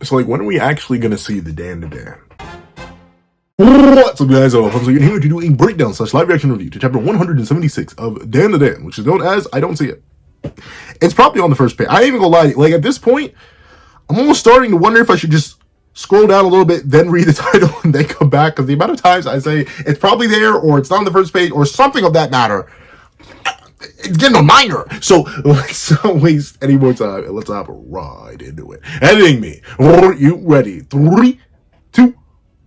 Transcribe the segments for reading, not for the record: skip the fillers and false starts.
So, like, when are we actually gonna see the Dandadan? What's up, guys? I'm here to do a breakdown / live reaction review to chapter 176 of Dandadan, which is known as I Don't See It. It's probably on the first page. I ain't even gonna lie. Like, at this point, I'm almost starting to wonder if I should just scroll down a little bit, then read the title, and then come back. Because the amount of times I say it's probably there, or it's not on the first page, or something of that matter, it's getting on my nerve. So let's not waste any more time, and let's hop right into it. Editing me. Are you ready? 3, 2,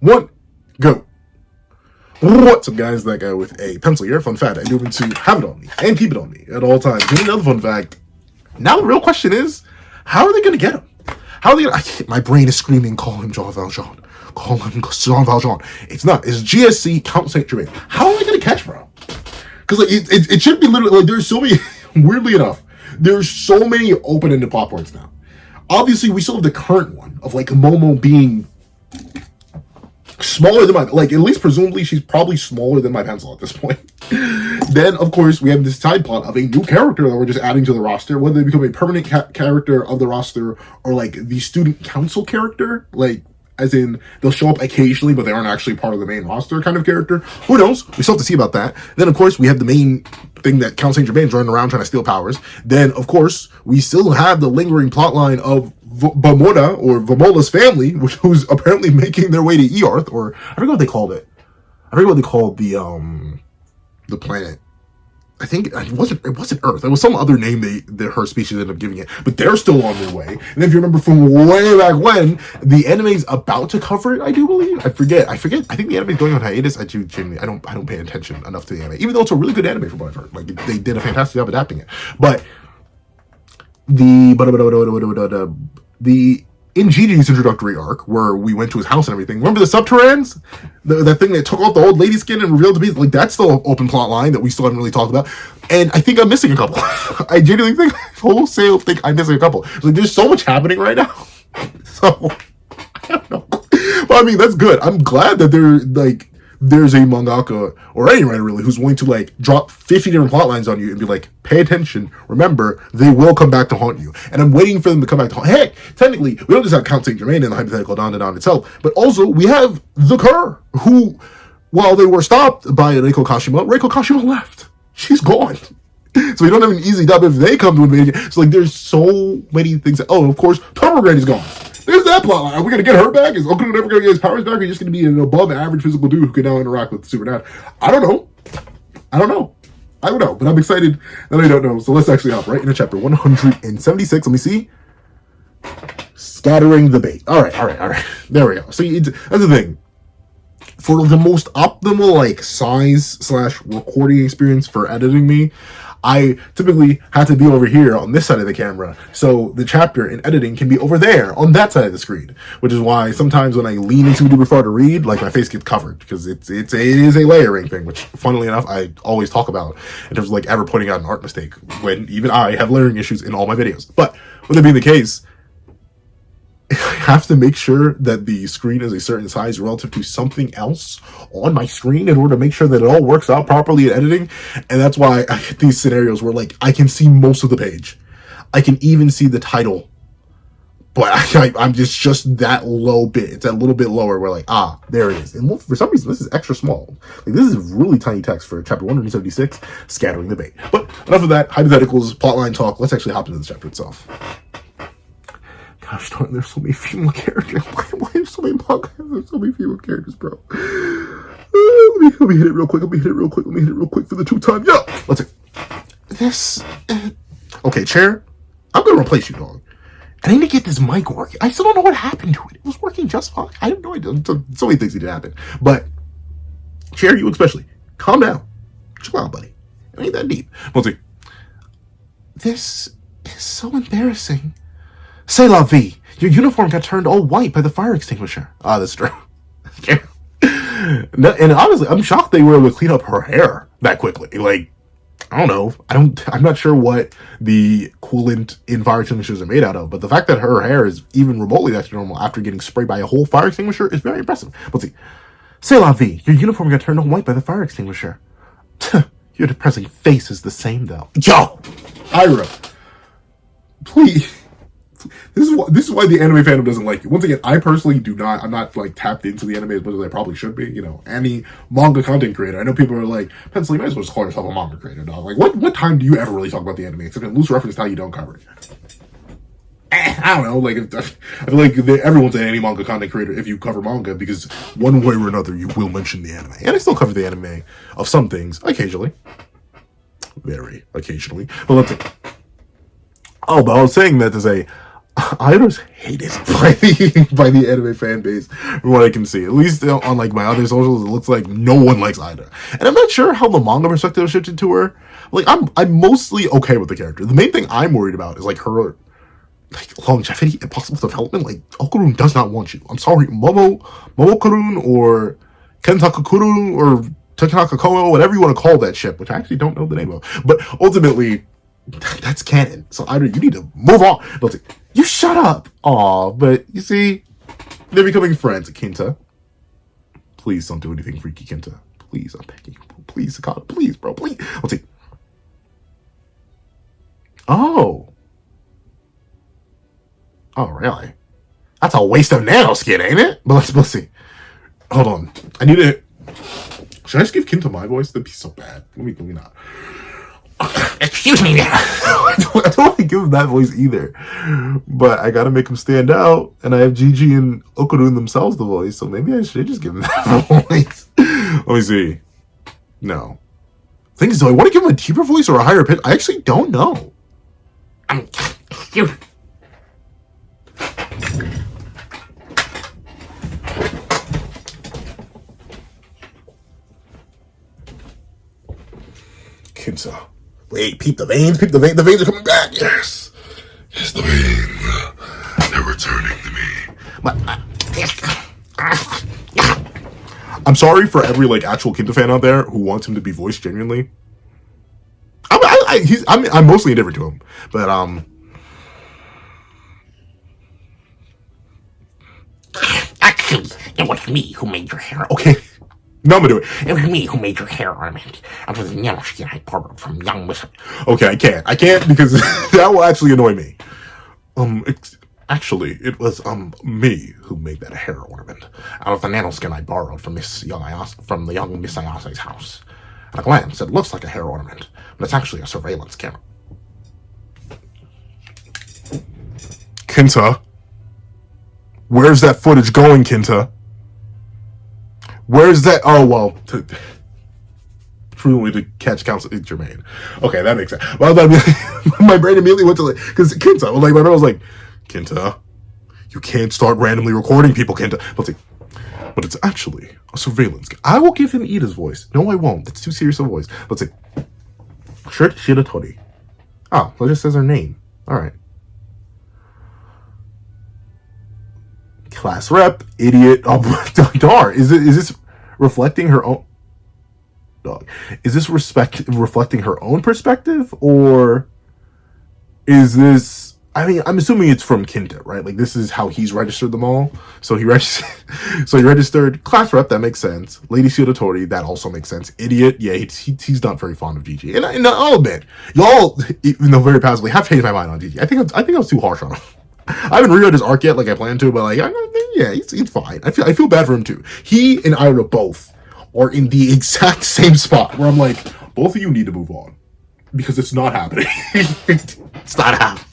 1, go. What's up, guys? That guy with a pencil here. Fun fact, I do it to have it on me and keep it on me at all times. And another fun fact, now the real question is, how are they going to get him? How are they going to... My brain is screaming, call him Jean Valjean. Call him Jean Valjean. It's not. It's GSC Count Saint Germain. How are they going to catch, bro? Because like, it should be literally... Like, there's so many... Weirdly enough, there's so many open-ended plot points now. Obviously, we still have the current one of, like, Momo being... smaller than my, like, at least presumably she's probably smaller than my pencil at this point. Then, of course, we have this side plot of a new character that we're just adding to the roster, whether they become a permanent character of the roster or, like, the student council character, like, as in they'll show up occasionally, but they aren't actually part of the main roster kind of character. Who knows? We still have to see about that. Then, of course, we have the main thing that Count Saint Germain's running around trying to steal powers. Then, of course, we still have the lingering plotline of Vamora, or Vamola's family, who's apparently making their way to Earth, or I forget what they called it. I forget what they called the planet. I think it wasn't Earth. It was some other name her species ended up giving it. But they're still on their way. And if you remember from way back when, the anime's about to cover it, I do believe. I forget. I think the anime's going on hiatus. I don't pay attention enough to the anime, even though it's a really good anime from what I've heard. Like, they did a fantastic job adapting it. But the Injiji's introductory arc, where we went to his house and everything. Remember the Subterraneans? That thing that took off the old lady skin and revealed to be, like, that's still an open plot line that we still haven't really talked about. And I think I'm missing a couple. I genuinely think, wholesale think I'm missing a couple. Like, there's so much happening right now. So, I don't know. But I mean, that's good. I'm glad that there's a mangaka, or any writer really, who's willing to, like, drop 50 different plot lines on you and be like, pay attention, remember, they will come back to haunt you. And I'm waiting for them to come back to haunt. Heck, technically, we don't just have Count Saint Germain in the hypothetical Dandadan itself, but also we have the Cur, who, while they were stopped by Reiko Kashima left. She's gone. So we don't have an easy dub if they come to invade. So, like, there's so many things that, oh, of course, Turbogram is gone. There's that plot line. Are we going to get her back? Is Okuno never going to get his powers back? Or are you just going to be an above average physical dude who can now interact with Supernat? I don't know. But I'm excited that I don't know. So let's actually hop right into chapter 176. Let me see. Scattering the bait. All right. There we go. See, that's the thing. For the most optimal, like, size / recording experience for editing me, I typically have to be over here on this side of the camera, so the chapter in editing can be over there on that side of the screen, which is why sometimes when I lean into super far to read, like, my face gets covered, because it is a layering thing, which, funnily enough, I always talk about in terms of, like, ever pointing out an art mistake, when even I have layering issues in all my videos. But with that being the case, I have to make sure that the screen is a certain size relative to something else on my screen in order to make sure that it all works out properly in editing. And that's why I get these scenarios where, like, I can see most of the page. I can even see the title. But I'm just that low bit. It's that little bit lower where, like, there it is. And for some reason, this is extra small. Like, this is really tiny text for chapter 176, Scattering the Bait. But enough of that. Hypotheticals, plotline talk. Let's actually hop into the chapter itself. Gosh darn, there's so many female characters. Why there's so many podcasts? There's so many female characters, bro. Let me hit it real quick. Let me hit it real quick for the 2 times. Yo! Let's see. This... okay, chair. I'm gonna replace you, dog. I need to get this mic working. I still don't know what happened to it. It was working just fine. I have no idea. So many things need to happen. But, chair, you especially. Calm down. Chill out, buddy. It ain't that deep. Let's see. This is so embarrassing. C'est la vie. Your uniform got turned all white by the fire extinguisher. That's true. And honestly, I'm shocked they were able to clean up her hair that quickly. Like, I don't know. I'm not sure what the coolant in fire extinguishers are made out of, but the fact that her hair is even remotely that normal after getting sprayed by a whole fire extinguisher is very impressive. Let's see. C'est la vie. Your uniform got turned all white by the fire extinguisher. Your depressing face is the same, though. Yo! Ira. Please. this is why the anime fandom doesn't like you. Once again, I personally do not. I'm not like tapped into the anime as much as I probably should be. You know, any manga content creator. I know people are like, Pencil, you might as well just call yourself a manga creator, dog. Like, what time do you ever really talk about the anime? Except in loose reference to how you don't cover it. I don't know. Like, I feel like everyone's an anime manga content creator if you cover manga, because one way or another you will mention the anime. And I still cover the anime of some things occasionally, very occasionally. But let's see. Oh, but I was saying that to say, Ido's hated by the anime fan base, from what I can see. At least on like my other socials, it looks like no one likes Ida, and I'm not sure how the manga perspective shifted to her. Like, I'm mostly okay with the character. The main thing I'm worried about is like her like longevity and possible development. Like, Okurun does not want you. I'm sorry, Momokurun or Kentakakuru or Takanaka Kono, whatever you want to call that ship, which I actually don't know the name of, but ultimately that's canon. So either you need to move on. But you shut up. Aw, but you see, they're becoming friends. Kinta, please don't do anything freaky, Kinta. Please, I'm begging you. Please, God, please, bro, please. Let's see. Oh, really? That's a waste of nanoskin, ain't it? But let's see. Hold on. I need to. Should I just give Kinta my voice? That'd be so bad. Let me not. Excuse me. I don't want to give him that voice either, but I gotta make him stand out, and I have Gigi and Okurun themselves the voice, so maybe I should just give him that voice. Let me see. No. Thing is, do I want to give him a deeper voice or a higher pitch? I actually don't know. Kinta. Wait, peep the veins, the veins are coming back. Yes, the veins, they're returning to me. I'm sorry for every like actual Kinta fan out there who wants him to be voiced genuinely. I'm mostly indifferent to him, but actually, it was me who made your hair. Okay. No, I'm gonna do it. It was me who made your hair ornament. It was the nanoskin I borrowed from young Miss. Okay, I can't because that will actually annoy me. Actually, it was me who made that hair ornament out of the nanoskin I borrowed from the young Miss Ayase's house. At a glance, it looks like a hair ornament, but it's actually a surveillance camera. Kinta, where's that footage going, Kinta? Where's that? Oh, well, truly to catch Council Jermaine. Okay, that makes sense. Well, my brain immediately went to like, because Kinta, like, my brain was like, Kinta, you can't start randomly recording people, Kinta. But it's actually a surveillance. I will give him Ida's voice. No, I won't. That's too serious a voice. Let's see. Shirt Shiratori. Oh, so it just says her name. All right. Class rep, idiot. Oh, darn. Is this reflecting her own? Dog. Is this reflecting her own perspective, or is this? I mean, I'm assuming it's from Kinta, right? Like, this is how he's registered them all. So he registered class rep. That makes sense. Lady Shiratori. That also makes sense. Idiot. Yeah, he's not very fond of Gigi. And I'll admit, y'all, even though very passively, have changed my mind on Gigi. I think I was too harsh on him. I haven't reread his arc yet, like I planned to, but like, yeah, he's fine. I feel bad for him too. He and Ira both are in the exact same spot where I'm like, both of you need to move on because it's not happening. It's not happening.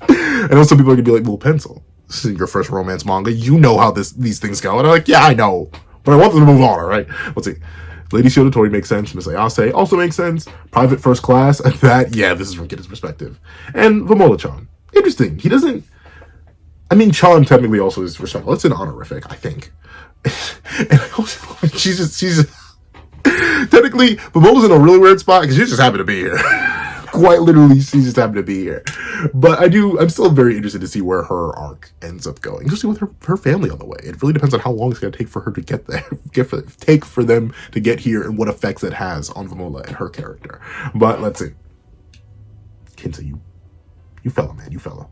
I know some people are gonna be like, "Well, Pencil, this isn't your first romance manga. You know how these things go." And I'm like, "Yeah, I know, but I want them to move on." All right, let's see. Lady Shiratori makes sense. Miss Ayase also makes sense. Private First Class. That, yeah, this is from Kita's perspective. And Vamola-chan, interesting. He doesn't. I mean, Chan technically also is respectful. It's an honorific, I think. And also, she's just technically, Vamola's in a really weird spot because she just happened to be here. Quite literally, she just happened to be here. But I'm still very interested to see where her arc ends up going, especially with her family on the way. It really depends on how long it's going to take for her to get there, take for them to get here, and what effects it has on Vamola and her character. But let's see. Kinta, you fella, man, you fella.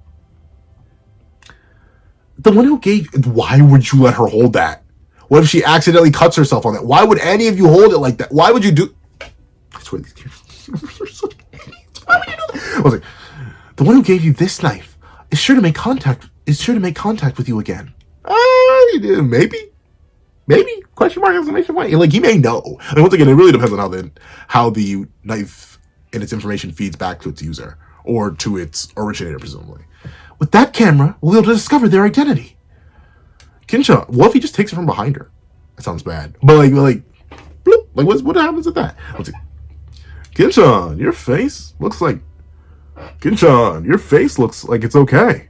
The one who gave... Why would you let her hold that? What if she accidentally cuts herself on that? Why would any of you hold it like that? Why would you do... I swear these kids are such idiots. Why would you do that? I was like, the one who gave you this knife, is sure to make contact. Is sure to make contact with you again. Maybe. Maybe? Question mark, exclamation point. Like, he may know. And once again, it really depends on how the knife and its information feeds back to its user, or to its originator, presumably. With that camera, we'll be able to discover their identity. Kinsha, what if he just takes it from behind her? That sounds bad. But bloop, like what happens with that? Let's see. Kinsha, your face looks like it's okay.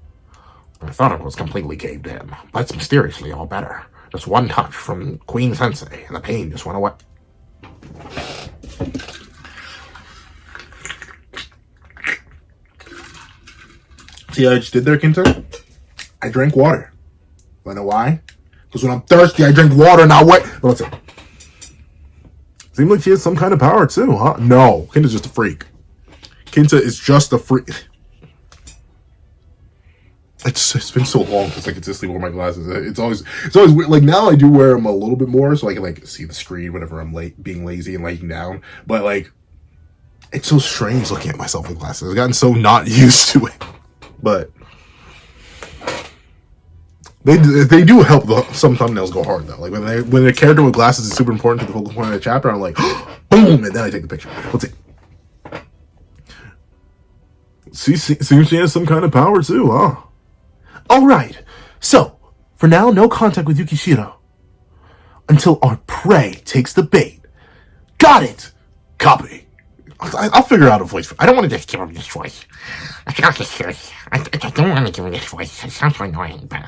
I thought it was completely caved in, but it's mysteriously all better. Just one touch from Queen Sensei, and the pain just went away. See what I just did there, Kinta? I drank water. You know why? Because when I'm thirsty, I drink water, not wet. Let's see. Seems like she has some kind of power, too, huh? No, Kinta's just a freak. Kinta is just a freak. It's been so long since I consistently wear my glasses. It's always weird. Like, now I do wear them a little bit more so I can like see the screen whenever I'm being lazy and laying down. But like, it's so strange looking at myself with glasses. I've gotten so not used to it. But they do help. Some thumbnails go hard though. Like when a character with glasses is super important to the focal point of the chapter, I'm like, boom, and then I take the picture. Let's see. Seems she has some kind of power too, huh? All right. So, for now, no contact with Yukishiro until our prey takes the bait. Got it. Copy. I'll figure out a voice. I don't want to just give him this voice. I forgot this voice. I don't want to give him this voice. It sounds so annoying, but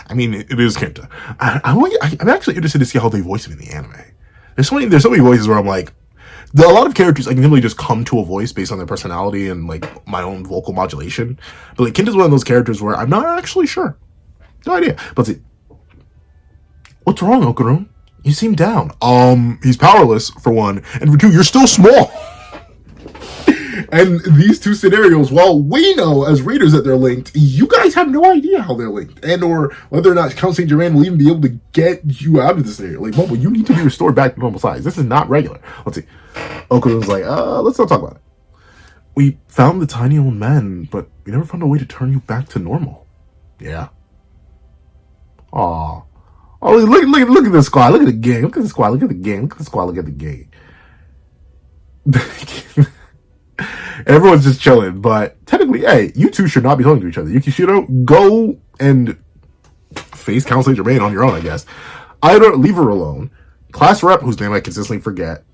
I mean, it is Kenta. I'm actually interested to see how they voice him in the anime. There's so many voices where I'm like, a lot of characters, I can really just come to a voice based on their personality and, like, my own vocal modulation. But, like, Kinta's one of those characters where I'm not actually sure. No idea. But, see. What's wrong, Okarun? You seem down. He's powerless, for one. And for two, you're still small. And these two scenarios, while we know as readers that they're linked, you guys have no idea how they're linked. And or whether or not Count Saint Germain will even be able to get you out of this scenario. Like, Momo, you need to be restored back to normal size. This is not regular. Let's see. Okarun's like, let's not talk about it. We found the tiny old man, but we never found a way to turn you back to normal. Yeah. Aw. Oh, look at the squad. Look at the gang. Look at the squad. Look at the gang. Look at the squad. Look at the gang. Everyone's just chilling, but technically, hey, you two should not be talking to each other. Yukishiro, go and face Count Saint Germain on your own, I guess. Either leave her alone. Class rep, whose name I consistently forget.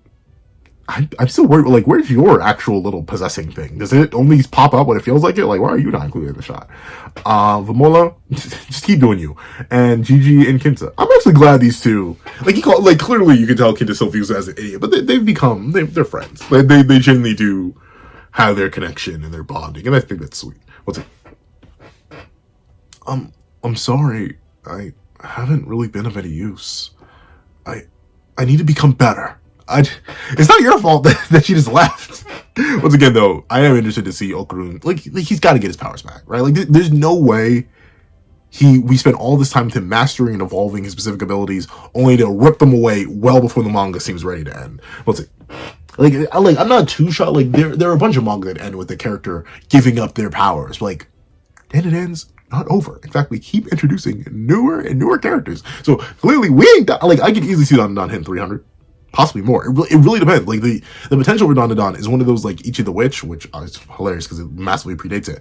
I'm still worried, like, where's your actual little possessing thing? Does it only pop up when it feels like it? Like, why are you not included in the shot? Vamola, just keep doing you. And Gigi and Kinta. I'm actually glad these two, clearly you can tell Kinta still views as an idiot, but they're friends. They genuinely do have their connection and their bonding, and I think that's sweet. What's it? I'm sorry. I haven't really been of any use. I need to become better. It's not your fault that she just left. Once again, though, I am interested to see Okarun. Like he's got to get his powers back, right? Like, there's no way we spent all this time with him mastering and evolving his specific abilities, only to rip them away well before the manga seems ready to end. Let's see. I'm not too sure. Like, there are a bunch of manga that end with the character giving up their powers. But, like, Dandadan's not over. In fact, we keep introducing newer and newer characters. So clearly, we ain't done. Like, I could easily see Dandadan hitting 300. Possibly more. It really depends. Like, the potential for Dandadan is one of those, like, Ichi the Witch, which is hilarious because it massively predates it.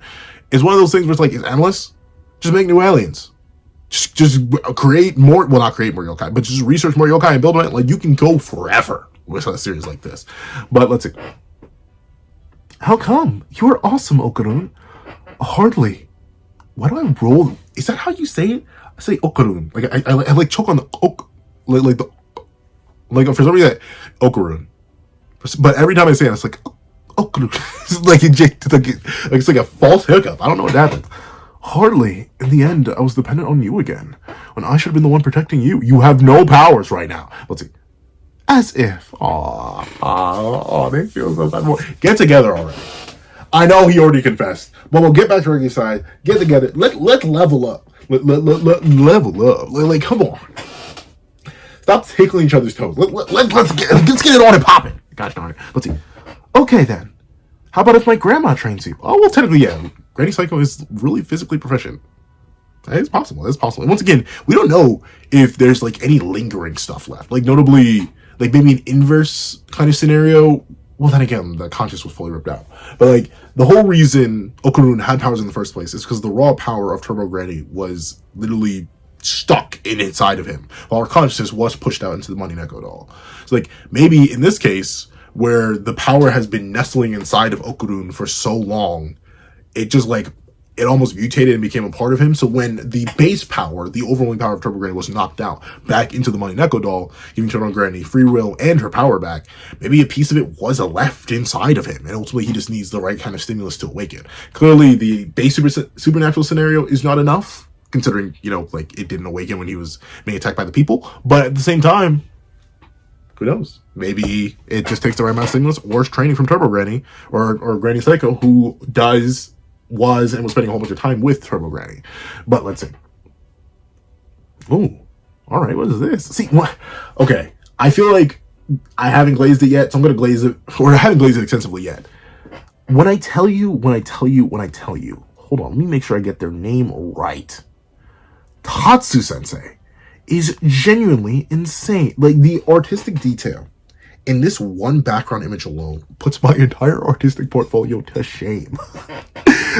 It's one of those things where it's like, it's endless. Just make new aliens. Just create more, well, not create more yokai, but just research more yokai and build on it. Like, you can go forever with a series like this. But let's see. How come? You are awesome, Okarun. Hardly. Why do I roll? Is that how you say it? I say Okarun. Like, I like choke on the ok, like for some reason, Okarun. But every time I say it, it's like Okarun. It's like a false hiccup. I don't know what happened. Hardly. In the end, I was dependent on you again. When I should have been the one protecting you. You have no powers right now. Let's see. As if. Aww, they feel so bad. Get together already. I know he already confessed, but we'll get back to regular side. Get together. Let's level up. Level up. Like, come on. Stop tickling each other's toes. Let's get it on and popping. Gosh darn it. Let's see. Okay then. How about if my grandma trains you? Oh, well, technically, yeah. Granny Psycho is really physically proficient. It's possible. It's possible. And once again, we don't know if there's like any lingering stuff left. Like notably, like maybe an inverse kind of scenario. Well, then again, the conscious was fully ripped out. But like the whole reason Okurun had powers in the first place is because the raw power of Turbo Granny was literally stuck inside of him, while her consciousness was pushed out into the Money Neko doll. So like maybe in this case, where the power has been nestling inside of Okurun for so long, it just like it almost mutated and became a part of him. So when the base power, the overwhelming power of Turbo Granny was knocked out back into the Money Neko doll, giving Turbo Granny free will and her power back, maybe a piece of it was left inside of him. And ultimately he just needs the right kind of stimulus to awaken. Clearly the base supernatural scenario is not enough, considering, you know, like it didn't awaken when he was being attacked by the people. But at the same time, who knows? Maybe it just takes the right amount of stimulus, or it's training from Turbo Granny or Granny Psycho, who was spending a whole bunch of time with Turbo Granny. But let's see. Oh, all right. What is this? See, what? Okay. I feel like I haven't glazed it yet, so I'm going to glaze it, or I haven't glazed it extensively yet. When I tell you, hold on, let me make sure I get their name right. Tatsu Sensei is genuinely insane. Like, the artistic detail in this one background image alone puts my entire artistic portfolio to shame.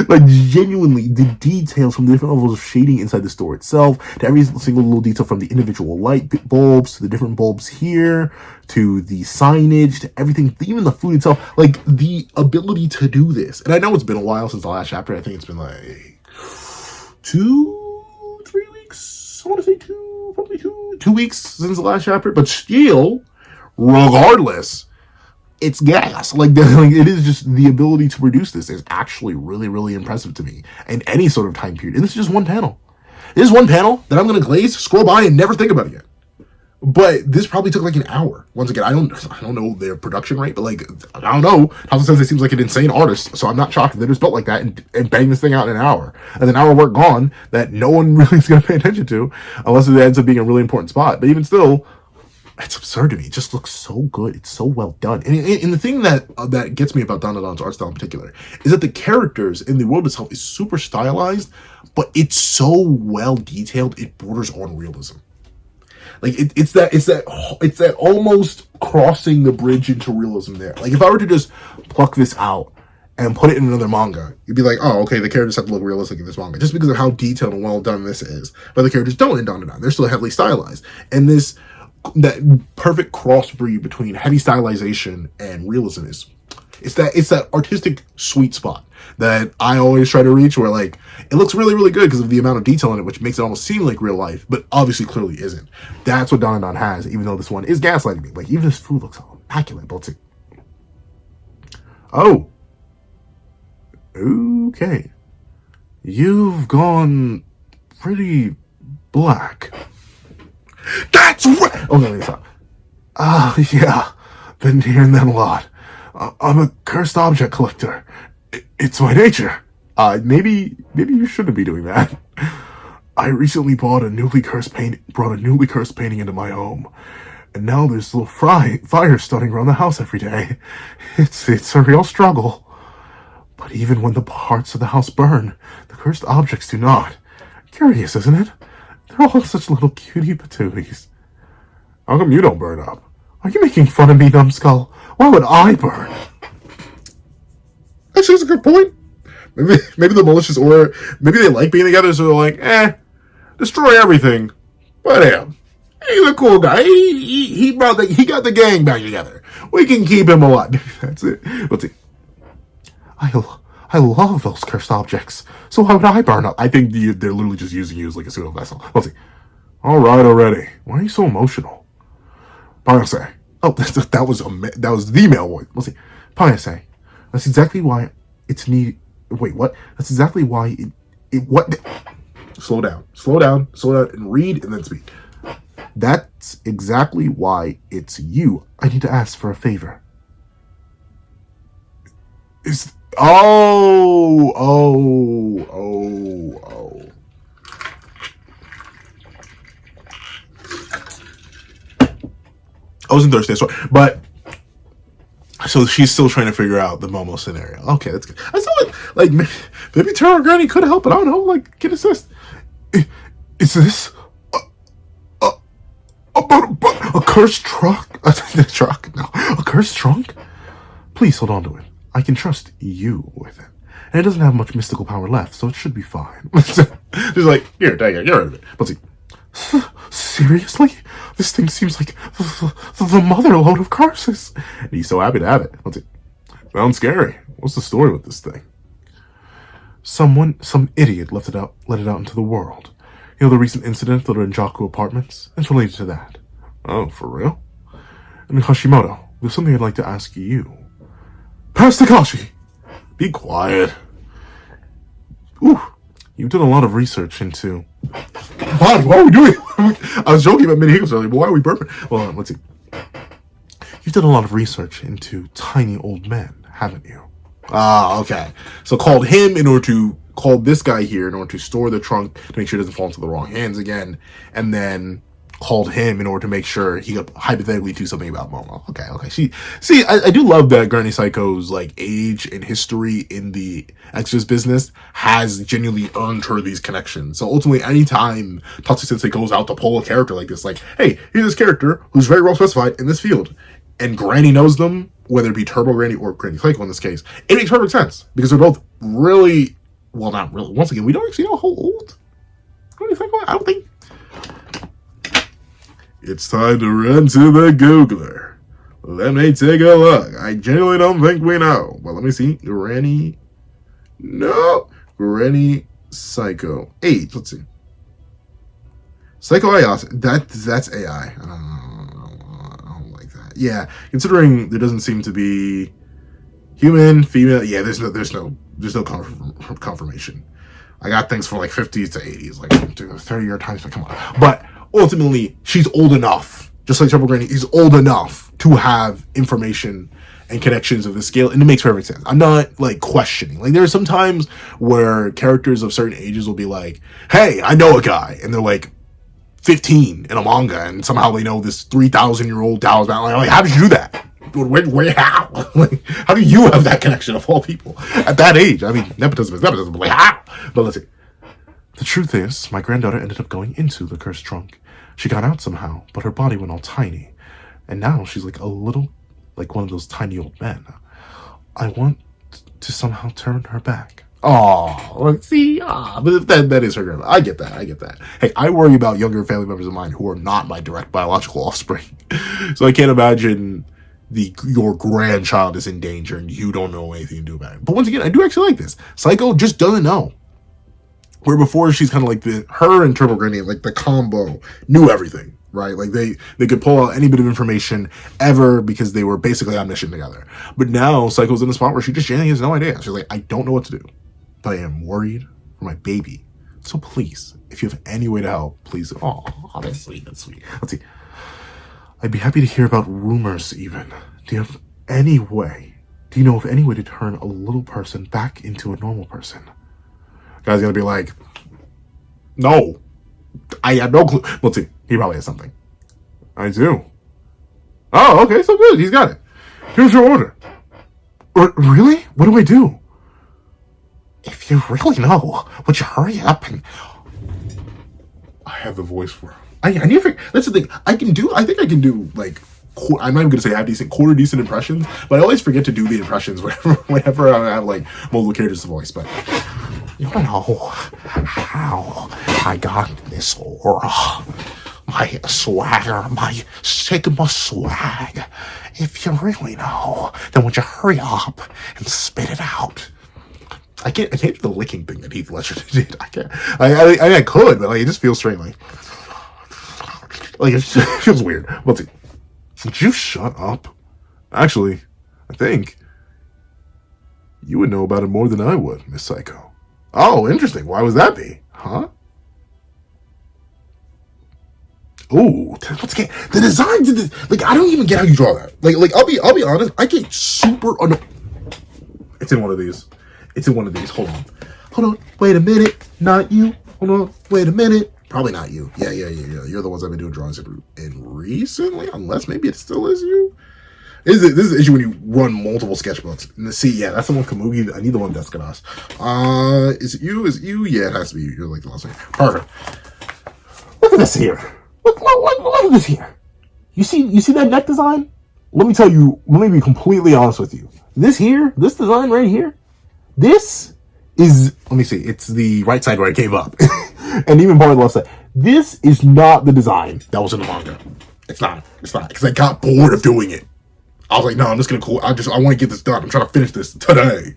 Like, genuinely, the details from the different levels of shading inside the store itself, to every single little detail from the individual light bulbs, to the different bulbs here, to the signage, to everything, even the food itself. Like, the ability to do this. And I know it's been a while since the last chapter. I think it's been like 3 weeks. I want to say probably 2 weeks since the last chapter. But still, regardless, it's gas. Like it is just, the ability to produce this is actually really, really impressive to me in any sort of time period. And this is just one panel. This is one panel that I'm going to glaze, scroll by, and never think about again. But this probably took like an hour. Once again, I don't know their production rate, but like, I don't know. Tatsu Sensei seems like an insane artist, so I'm not shocked that they just built like that and bang this thing out in an hour. And then an hour work gone that no one really is going to pay attention to, unless it ends up being a really important spot. But even still, it's absurd to me. It just looks so good. It's so well done. And the thing that gets me about Dandadan's art style in particular is that the characters in the world itself is super stylized, but it's so well detailed it borders on realism. Like it's that almost crossing the bridge into realism there. Like if I were to just pluck this out and put it in another manga, you'd be like, oh, okay, the characters have to look realistic in this manga just because of how detailed and well done this is. But the characters don't in Dandadan. They're still heavily stylized. And that perfect crossbreed between heavy stylization and realism it's that artistic sweet spot that I always try to reach, where like it looks really, really good because of the amount of detail in it, which makes it almost seem like real life, but obviously clearly isn't. That's what Dandadan has, even though this one is gaslighting me. Like, even this food looks immaculate. But let's see. Oh, okay, you've gone pretty black. That's right. Oh, no, let me stop. Yeah, been hearing that a lot. I'm a cursed object collector. It's my nature. Maybe you shouldn't be doing that. I recently brought a newly cursed painting into my home, and now there's little fire starting around the house every day. It's a real struggle. But even when the parts of the house burn, the cursed objects do not. Curious, isn't it? They're all such little cutie patooties. How come you don't burn up? Are you making fun of me, numbskull? Why would I burn? Actually, that's a good point. Maybe the malicious aura, maybe they like being together, so they're like, destroy everything. But him, he's a cool guy. He got the gang back together. We can keep him alive. That's it. Let's see. I love those cursed objects. So why would I burn up? I think they're literally just using you as like a pseudo vessel. Let's see. All right, already. Why are you so emotional? Payase. Oh, that was the male voice. Let's see. Payase. That's exactly why it's needed. Wait, what? That's exactly why what? Slow down, and read, and then speak. That's exactly why it's you. I need to ask for a favor. Oh. I wasn't thirsty, but so she's still trying to figure out the Momo scenario. Okay, that's good. I saw it, like, Maybe Terror Granny could help, but I don't know. Like, get assist. Is this a cursed trunk? A truck? No, a cursed trunk. Please hold on to it. I can trust you with it. And it doesn't have much mystical power left, so it should be fine. She's like, here, dang it, get rid of it. Let's see. Seriously? This thing seems like the mother load of curses. And he's so happy to have it. Let's see. Sounds scary. What's the story with this thing? Some idiot let it out into the world. You know the recent incident at the Renjaku apartments? It's related to that. Oh, for real? And Hashimoto, there's something I'd like to ask you. Pass Takashi! Be quiet. Ooh, you've done a lot of research into... Body, what are we doing? I was joking about mini hiccups earlier, but why are we burping? Well, let's see. You've done a lot of research into tiny old men, haven't you? Ah, okay. So called this guy here in order to store the trunk to make sure it doesn't fall into the wrong hands again, and then called him in order to make sure he could hypothetically do something about Momo. Okay. I do love that Granny Psycho's like age and history in the extras business has genuinely earned her these connections. So ultimately, anytime Tatsu Sensei goes out to pull a character like this, like, hey, here's this character who's very well specified in this field, and Granny knows them, whether it be Turbo Granny or Granny Psycho in this case, it makes perfect sense because they're both really, well, not really. Once again, we don't actually know how old Granny Psycho is. I don't think. It's time to run to the Googler. Let me take a look. I genuinely don't think we know. Well, let me see. Granny Psycho 8. Let's see. Psycho Ayase. That's AI. I don't like that. Yeah, considering there doesn't seem to be human, female. Yeah, there's no confirmation. I got things for like 50s to 80s, like 30-year times. Come on, but. Ultimately, she's old enough, just like Turbo Granny, is old enough to have information and connections of this scale, and it makes perfect sense. I'm not, like, questioning. Like, there are some times where characters of certain ages will be like, hey, I know a guy, and they're, like, 15 in a manga, and somehow they know this 3,000-year-old Dallas Battle. Like, how did you do that? Where, how? Like, how do you have that connection of all people? At that age, I mean, nepotism is nepotism, but like, how? But let's see. The truth is, my granddaughter ended up going into the cursed trunk. She got out somehow, but her body went all tiny. And now she's like a little, like one of those tiny old men. I want to somehow turn her back. Oh, let's see. But that is her grandma. I get that. Hey, I worry about younger family members of mine who are not my direct biological offspring. So I can't imagine your grandchild is in danger and you don't know anything to do about it. But once again, I do actually like this. Psycho just doesn't know. Where before she's kind of like her and Turbo Granny, like the combo, knew everything, right? Like they could pull out any bit of information ever because they were basically omniscient together. But now Psycho's in a spot where she just genuinely has no idea. She's like, I don't know what to do, but I am worried for my baby. So please, if you have any way to help, please. Oh, that's sweet. Let's see. I'd be happy to hear about rumors even. Do you know of any way to turn a little person back into a normal person? Guy's gonna be like, no, I have no clue. Let's see. He probably has something. I do. Oh, okay, so good. He's got it. Here's your order. Really? What do I do? If you really know, would you hurry up and... I have the voice for him. I need to... That's the thing. I think I can do, like... I'm not even going to say I have quarter decent impressions, but I always forget to do the impressions whenever I have, like, multiple characters to voice, but... You don't know how I got this aura. My swagger, my Sigma swag. If you really know, then would you hurry up and spit it out? I can't do the licking thing that Heath Ledger did. I can't. I could, but like it just feels strange. Like it feels weird. Let's see. Would you shut up? Actually, I think you would know about it more than I would, Miss Psycho. Oh, interesting. Why would that be? Huh? Ooh, let's get the designs of this. Like, I don't even get how you draw that. Like I'll be honest. I get super. It's in one of these. Hold on. Wait a minute. Not you. Hold on. Wait a minute. Probably not you. Yeah. You're the ones I've been doing drawings in recently, unless maybe it still is you. This is the issue when you run multiple sketchbooks. And see, yeah, that's the one Kamugi. I need the one Deskadas. Is it you? Is it you? Yeah, it has to be you. You're like the last one. Perfect. Look at this here. Look at this here. You see that neck design? Let me tell you, let me be completely honest with you. This design right here, this is, let me see, it's the right side where I gave up. And even part of the left side. This is not the design that was in the manga. It's not. Because I got bored of doing it. I was like, no, I'm just going to I want to get this done. I'm trying to finish this today.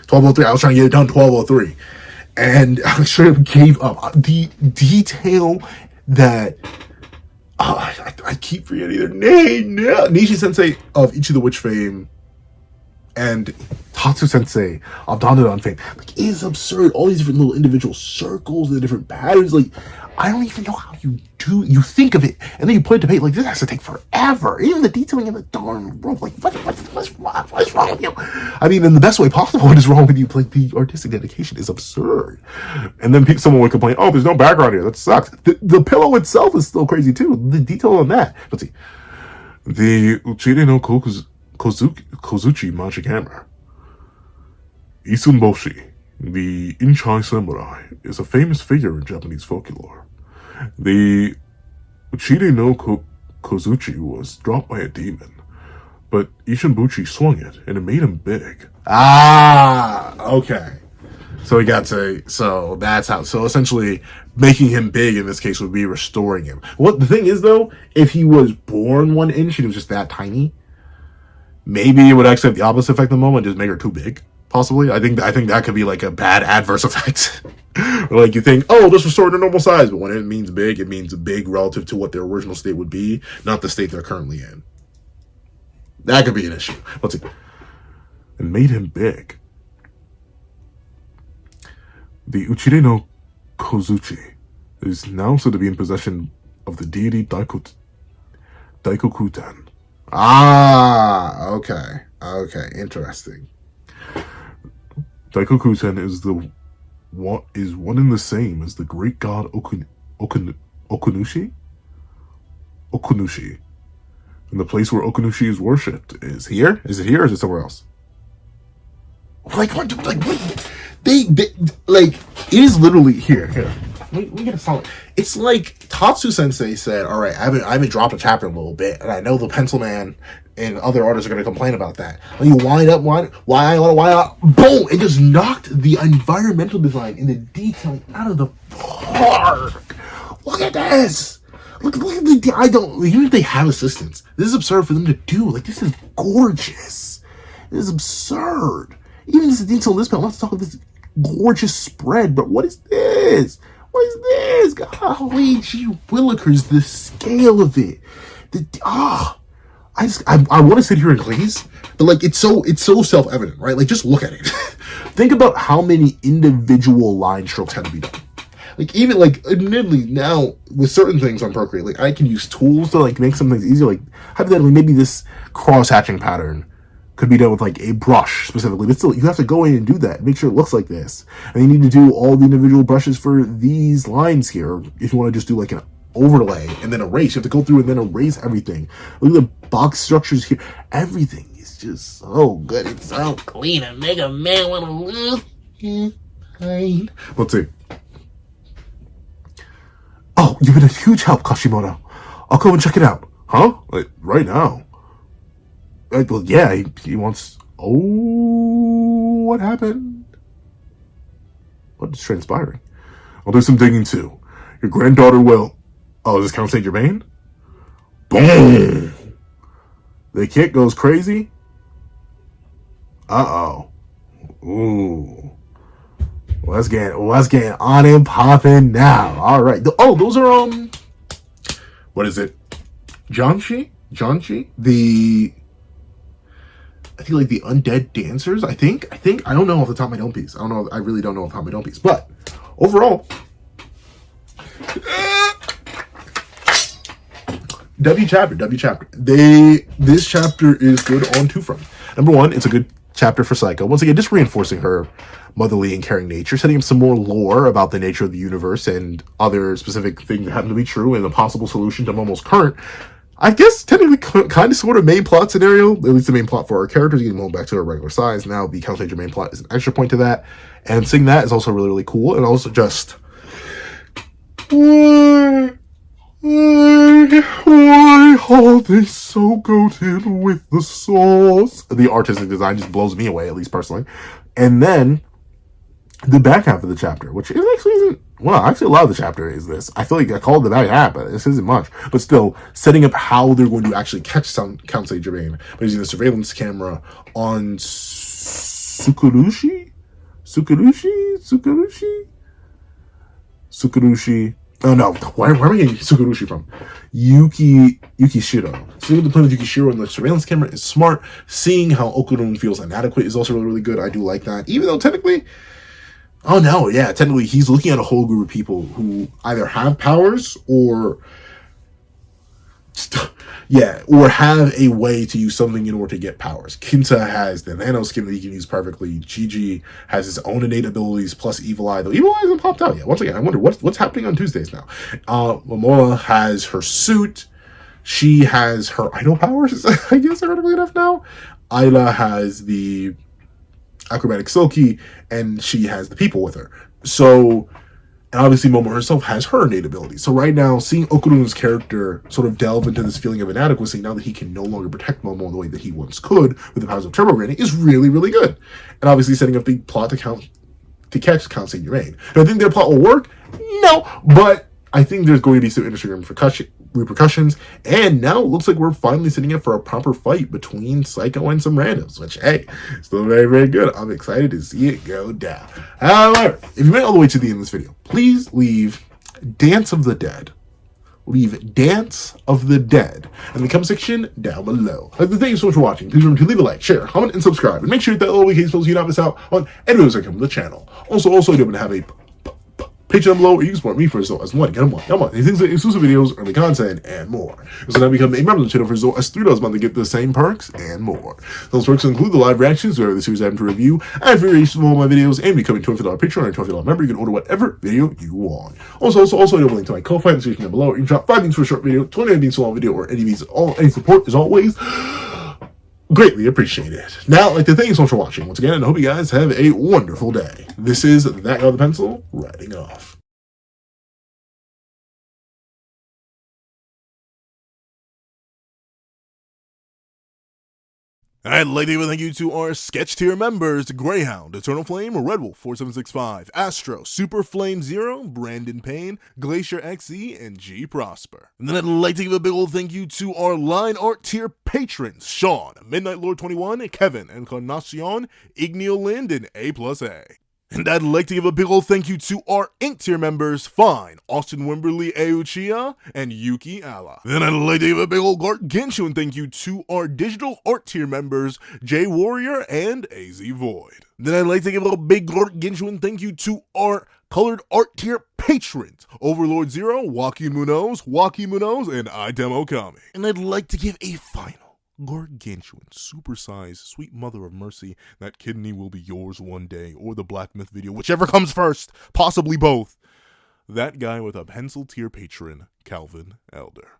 12:03, I was trying to get it done 12:03. And I straight up gave up. The detail that... I keep forgetting their name. Yeah. Nishi Sensei of Ichi the Witch fame and Tatsu Sensei of Dandadan fame. Like, it is absurd. All these different little individual circles, the different patterns. Like, I don't even know how you think of it, and then you put it to paper. Like, this has to take forever. Even the detailing in the darn rope. Like, what's wrong with you? I mean, in the best way possible, what is wrong with you? Like, the artistic dedication is absurd. And then someone would complain, oh, there's no background here. That sucks. The pillow itself is still crazy, too. The detail on that. Let's see. The Uchide no Kozuchi magic hammer. Isunboshi, the Inchai samurai, is a famous figure in Japanese folklore. The Uchide no Kozuchi was dropped by a demon, but Ishinbuchi swung it, and it made him big. Ah, okay. So that's how. So essentially, making him big in this case would be restoring him. What the thing is, though, if he was born 1 inch and he was just that tiny, maybe it would actually have the opposite effect in the moment, just make her too big. Possibly, I think that could be like a bad adverse effect. Like, you think, oh, just restore to normal size, but when it means big relative to what their original state would be, not the state they're currently in. That could be an issue. Let's see. And made him big. The Uchide no Kozuchi is now said to be in possession of the deity Daikokutan. Ah, okay, interesting. Daikokutan is one and the same as the great god Okunushi. And the place where Okunushi is worshipped is here. Is it here or is it somewhere else? Like what? They like, it is literally here. We get a solid. It's like Tatsu Sensei said, all right, I haven't dropped a chapter in a little bit, and I know the Pencil Man and other artists are going to complain about that. And you wind up, boom! It just knocked the environmental design and the detailing out of the park. Look at this. Look at the. Even if they have assistants, this is absurd for them to do. Like, this is gorgeous. This is absurd. Even this detail in this panel. Let's talk about this gorgeous spread. But what is this? What is this? Golly gee willikers, the scale of it. I want to sit here and glaze, but like, it's so self-evident, right? Like, just look at it. Think about how many individual line strokes had to be done. Like, even like, admittedly, now with certain things on Procreate, like, I can use tools to like make some things easier. Like, hypothetically, maybe this cross-hatching pattern could be done with like a brush specifically, but still, you have to go in and do that. Make sure it looks like this, and you need to do all the individual brushes for these lines here. If you want to just do like an overlay and then erase, you have to go through and then erase everything. Look at the box structures here. Everything is just so good. It's so clean and make a man want to live. Let's see. Oh, you've been a huge help, Kashimoto. I'll go and check it out. Huh? Like, right now? Well, yeah, he wants... Oh, what happened? What's transpiring? I'll do some digging, too. Your granddaughter will... Oh, is this Count Saint Germain? Boom! The kid goes crazy? Uh-oh. Ooh. Let's get on and popping now. All right. Oh, those are, what is it? Janshi? I think like the undead dancers, I think. I don't know off the top of my dome piece. I really don't know off the top of my dome piece. But overall, W chapter. This chapter is good on two fronts. Number one, it's a good chapter for Psycho. Once again, just reinforcing her motherly and caring nature, setting up some more lore about the nature of the universe and other specific things that happen to be true and a possible solution to Momo's current I guess technically kind of sort of main plot scenario, at least the main plot for our characters, getting them back to their regular size. Now the Council Age main plot is an extra point to that, and seeing that is also really, really cool. And also just why are they so goated with the sauce? The artistic design just blows me away, at least personally. And then the back half of the chapter, which actually isn't, well, actually a lot of the chapter is this. I feel like I called the back half, but this isn't much. But still, setting up how they're going to actually catch Count Saint Germain by using the surveillance camera on Sukurushi? Oh no, where am I getting Sukurushi from? Yukishiro. Seeing the plan with Yukishiro on the surveillance camera is smart. Seeing how Okurun feels inadequate is also really, really good. I do like that. Even though technically, technically he's looking at a whole group of people who either have powers or have a way to use something in order to get powers. Kinta has the nano skin that he can use perfectly. Gigi has his own innate abilities plus Evil Eye, though Evil Eye hasn't popped out yet. Once again, I wonder what's happening on Tuesdays now. Momoa has her suit. She has her idol powers, I guess, ironically enough now. Ayla has the acrobatic Silky, and she has the people with her. So, and obviously Momo herself has her innate abilities. So right now, seeing Okurun's character sort of delve into this feeling of inadequacy now that he can no longer protect Momo the way that he once could with the powers of Turbo Granny is really, really good. And obviously setting up the plot to catch Count Saint Germain. Do I think their plot will work? No, but I think there's going to be some interesting repercussions, and now it looks like we're finally sitting up for a proper fight between Psycho and some randoms, which, hey, still very, very good. I'm excited to see it go down. However, if you made it all the way to the end of this video, please leave Dance of the Dead. Leave Dance of the Dead in the comment section down below. Thank you so much for watching. Please remember to leave a like, share, comment, and subscribe, and make sure that little notification bell so you don't miss out on any videos that come to the channel. Also, I do have a Patreon down below, where you can support me for as low as $1. Get them on. These things like exclusive videos, early content, and more. So now become a member of the channel for as low as $3 a month to get the same perks and more. Those perks include the live reactions to the series I have to review, and for each of all my videos, and becoming $25 Patreon or $20 member, you can order whatever video you want. Also, I have a link to my Ko-Fi in the description down below. You can drop 5 things for a short video, 29 beans for a long video, or any support as always. Greatly appreciated. Now, I'd like to thank you so much for watching once again, and I hope you guys have a wonderful day. This is That Guy with the Pencil, writing off. I'd like to give a thank you to our sketch tier members: Greyhound, Eternal Flame, Red Wolf 4765, Astro, Super Flame Zero, Brandon Payne, Glacier XE, and G Prosper. And then I'd like to give a big old thank you to our line art tier patrons: Sean, Midnight Lord 21, Kevin, Encarnacion, Igneo Lind, and A+A. And I'd like to give a big old thank you to our Ink tier members: Fine, Austin Wimberly Euchia, and Yuki Alla. Then I'd like to give a big old gargantuan thank you to our digital art tier members: Jay Warrior and AZ Void. Then I'd like to give a big gargantuan thank you to our colored art tier patrons: Overlord Zero, Joaquin Munoz, and Item Okami. And I'd like to give a final gargantuan, supersized, sweet mother of mercy, that kidney will be yours one day, or the Black Myth video, whichever comes first, possibly both. That guy with a pencil tier patron, Calvin Elder.